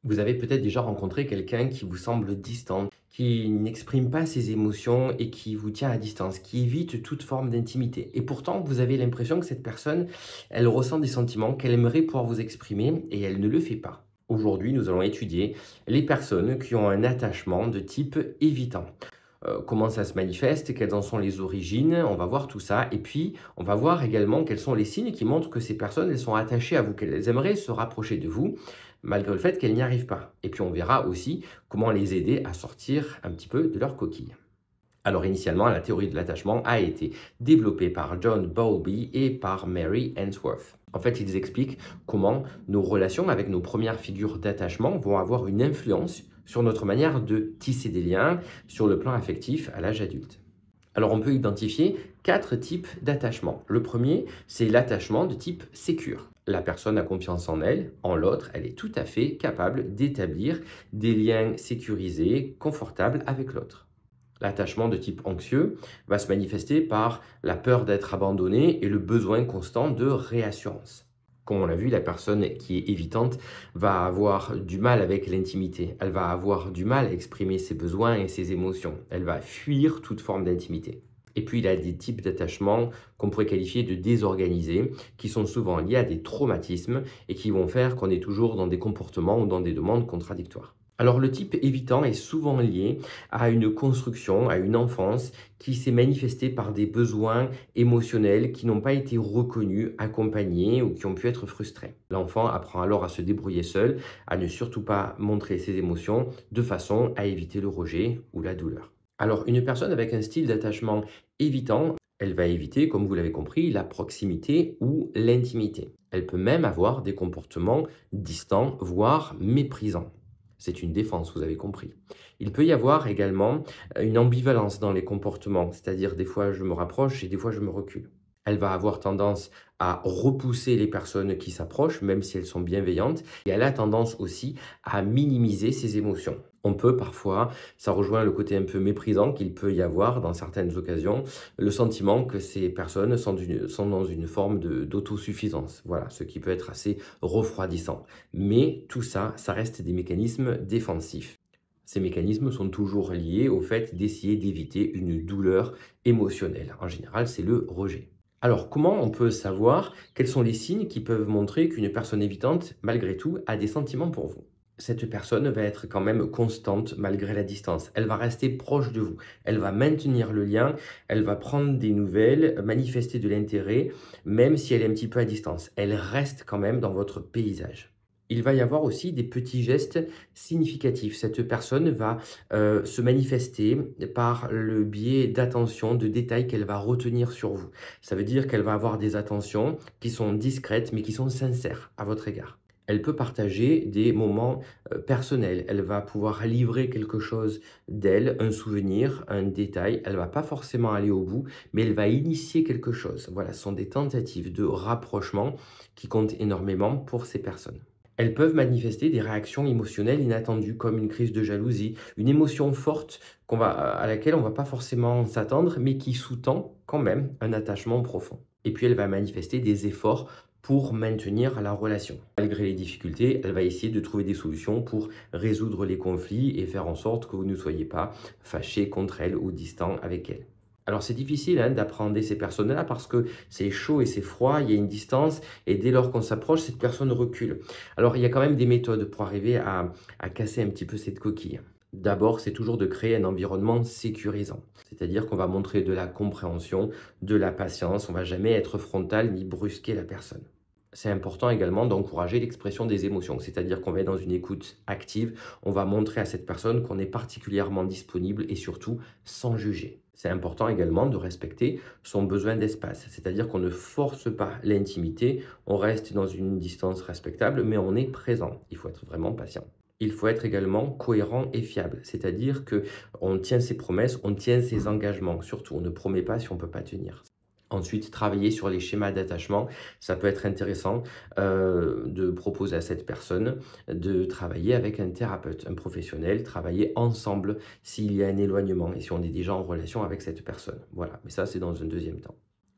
Vous avez peut-être déjà rencontré quelqu'un qui vous semble distant, qui n'exprime pas ses émotions et qui vous tient à distance, qui évite toute forme d'intimité. Et pourtant, vous avez l'impression que cette personne, elle ressent des sentiments qu'elle aimerait pouvoir vous exprimer et elle ne le fait pas. Aujourd'hui, nous allons étudier les personnes qui ont un attachement de type évitant. Comment ça se manifeste, quelles en sont les origines, on va voir tout ça. Et puis, on va voir également quels sont les signes qui montrent que ces personnes, elles sont attachées à vous, qu'elles aimeraient se rapprocher de vous, malgré le fait qu'elles n'y arrivent pas. Et puis, on verra aussi comment les aider à sortir un petit peu de leur coquille. Alors initialement, la théorie de l'attachement a été développée par John Bowlby et par Mary Ainsworth. En fait, ils expliquent comment nos relations avec nos premières figures d'attachement vont avoir une influence sur notre manière de tisser des liens sur le plan affectif à l'âge adulte. Alors on peut identifier 4 types d'attachement. Le premier, c'est l'attachement de type sécure. La personne a confiance en elle, en l'autre, elle est tout à fait capable d'établir des liens sécurisés, confortables avec l'autre. L'attachement de type anxieux va se manifester par la peur d'être abandonné et le besoin constant de réassurance. Comme on l'a vu, la personne qui est évitante va avoir du mal avec l'intimité. Elle va avoir du mal à exprimer ses besoins et ses émotions. Elle va fuir toute forme d'intimité. Et puis, il y a des types d'attachements qu'on pourrait qualifier de désorganisés, qui sont souvent liés à des traumatismes et qui vont faire qu'on est toujours dans des comportements ou dans des demandes contradictoires. Alors le type évitant est souvent lié à une construction, à une enfance qui s'est manifestée par des besoins émotionnels qui n'ont pas été reconnus, accompagnés ou qui ont pu être frustrés. L'enfant apprend alors à se débrouiller seul, à ne surtout pas montrer ses émotions de façon à éviter le rejet ou la douleur. Alors une personne avec un style d'attachement évitant, elle va éviter, comme vous l'avez compris, la proximité ou l'intimité. Elle peut même avoir des comportements distants, voire méprisants. C'est une défense, vous avez compris. Il peut y avoir également une ambivalence dans les comportements, c'est-à-dire des fois je me rapproche et des fois je me recule. Elle va avoir tendance à repousser les personnes qui s'approchent, même si elles sont bienveillantes, et elle a tendance aussi à minimiser ses émotions. On peut parfois, ça rejoint le côté un peu méprisant qu'il peut y avoir dans certaines occasions, le sentiment que ces personnes sont dans une forme d'autosuffisance. Voilà, ce qui peut être assez refroidissant. Mais tout ça, ça reste des mécanismes défensifs. Ces mécanismes sont toujours liés au fait d'essayer d'éviter une douleur émotionnelle. En général, c'est le rejet. Alors, comment on peut savoir quels sont les signes qui peuvent montrer qu'une personne évitante, malgré tout, a des sentiments pour vous? Cette personne va être quand même constante malgré la distance. Elle va rester proche de vous. Elle va maintenir le lien. Elle va prendre des nouvelles, manifester de l'intérêt, même si elle est un petit peu à distance. Elle reste quand même dans votre paysage. Il va y avoir aussi des petits gestes significatifs. Cette personne va se manifester par le biais d'attention, de détails qu'elle va retenir sur vous. Ça veut dire qu'elle va avoir des attentions qui sont discrètes, mais qui sont sincères à votre égard. Elle peut partager des moments personnels. Elle va pouvoir livrer quelque chose d'elle, un souvenir, un détail. Elle va pas forcément aller au bout, mais elle va initier quelque chose. Voilà, ce sont des tentatives de rapprochement qui comptent énormément pour ces personnes. Elles peuvent manifester des réactions émotionnelles inattendues, comme une crise de jalousie, une émotion forte à laquelle on ne va pas forcément s'attendre, mais qui sous-tend quand même un attachement profond. Et puis elle va manifester des efforts pour maintenir la relation. Malgré les difficultés, elle va essayer de trouver des solutions pour résoudre les conflits et faire en sorte que vous ne soyez pas fâché contre elle ou distant avec elle. Alors c'est difficile d'appréhender ces personnes-là parce que c'est chaud et c'est froid, il y a une distance et dès lors qu'on s'approche, cette personne recule. Alors il y a quand même des méthodes pour arriver à casser un petit peu cette coquille. D'abord, c'est toujours de créer un environnement sécurisant. C'est-à-dire qu'on va montrer de la compréhension, de la patience, on ne va jamais être frontal ni brusquer la personne. C'est important également d'encourager l'expression des émotions, c'est-à-dire qu'on va être dans une écoute active, on va montrer à cette personne qu'on est particulièrement disponible et surtout sans juger. C'est important également de respecter son besoin d'espace, c'est-à-dire qu'on ne force pas l'intimité, on reste dans une distance respectable, mais on est présent. Il faut être vraiment patient. Il faut être également cohérent et fiable, c'est-à-dire qu'on tient ses promesses, on tient ses engagements, surtout on ne promet pas si on ne peut pas tenir. Ensuite, travailler sur les schémas d'attachement, ça peut être intéressant de proposer à cette personne de travailler avec un thérapeute, un professionnel, travailler ensemble s'il y a un éloignement et si on est déjà en relation avec cette personne. Voilà, mais ça c'est dans un deuxième temps.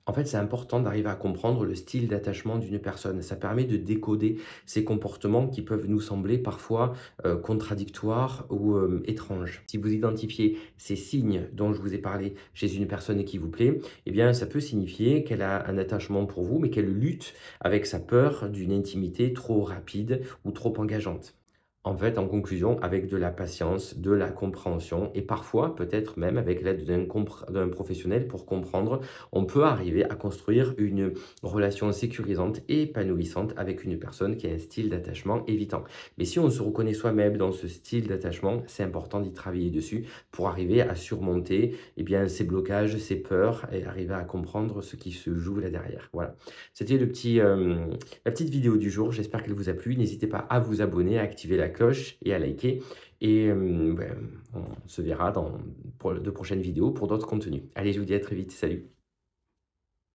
En fait, c'est important d'arriver à comprendre le style d'attachement d'une personne. Ça permet de décoder ces comportements qui peuvent nous sembler parfois contradictoires ou étranges. Si vous identifiez ces signes dont je vous ai parlé chez une personne qui vous plaît, eh bien, ça peut signifier qu'elle a un attachement pour vous, mais qu'elle lutte avec sa peur d'une intimité trop rapide ou trop engageante. En fait, en conclusion, avec de la patience, de la compréhension et parfois, peut-être même avec l'aide d'un professionnel pour comprendre, on peut arriver à construire une relation sécurisante et épanouissante avec une personne qui a un style d'attachement évitant. Mais si on se reconnaît soi-même dans ce style d'attachement, c'est important d'y travailler dessus pour arriver à surmonter eh bien, ces blocages, ces peurs et arriver à comprendre ce qui se joue là derrière. Voilà. C'était la petite vidéo du jour. J'espère qu'elle vous a plu. N'hésitez pas à vous abonner, à activer la cloche et à liker. Et on se verra dans de prochaines vidéos pour d'autres contenus. Allez, je vous dis à très vite. Salut!